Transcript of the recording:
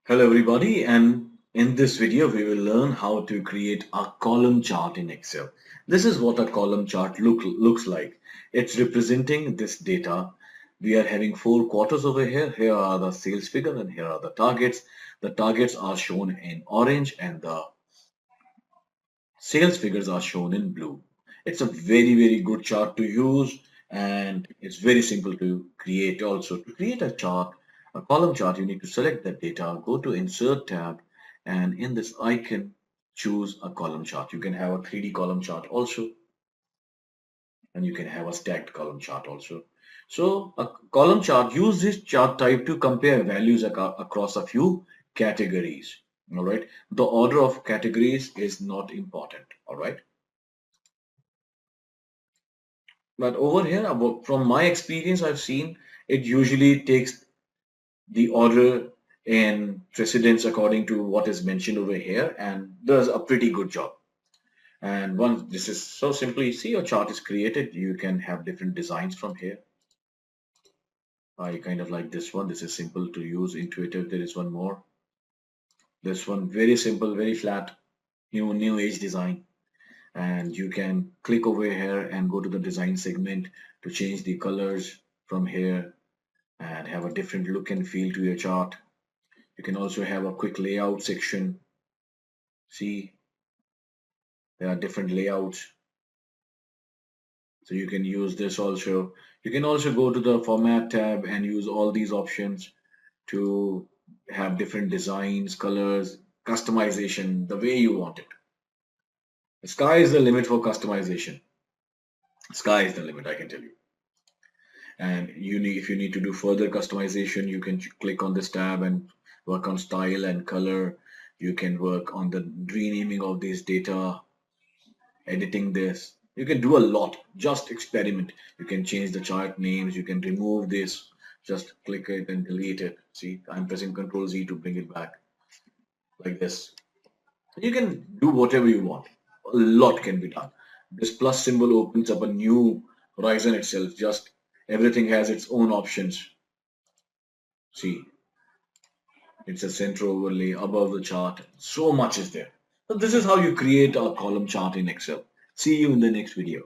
Hello everybody, and in this video we will learn how to create a column chart in Excel. This is what a column chart looks like. It's representing this data. We are having 4 quarters over here. Here are the sales figure and here are the targets. The targets are shown in orange and the sales figures are shown in blue. It's a very good chart to use, and it's very simple to create also. To create a chart, a column chart, you need to select the data, go to Insert tab, and in this icon, choose a column chart. You can have a 3D column chart also, and you can have a stacked column chart also. So a column chart, use this chart type to compare values across a few categories. All right. The order of categories is not important. All right. But over here, from my experience, I've seen it usually takes the order in precedence according to what is mentioned over here and does a pretty good job. And once this is so simply, see your chart is created, you can have different designs from here. I kind of like this one. This is simple to use, intuitive. There is one more. This one, very simple, very flat, new age design. And you can click over here and go to the design segment to change the colors from here and have a different look and feel to your chart. You can also have a quick layout section. See, there are different layouts. So you can use this also. You can also go to the format tab and use all these options to have different designs, colors, customization, the way you want it. The sky is the limit for customization. Sky is the limit, I can tell you. And if you need to do further customization, you can click on this tab and work on style and color. You can work on the renaming of this data, editing this. You can do a lot. Just experiment. You can change the chart names. You can remove this. Just click it and delete it. See, I'm pressing Control Z to bring it back like this. You can do whatever you want. A lot can be done. This plus symbol opens up a new horizon itself. Just everything has its own options. See, it's a center overlay above the chart. So much is there. So this is how you create a column chart in Excel. See you in the next video.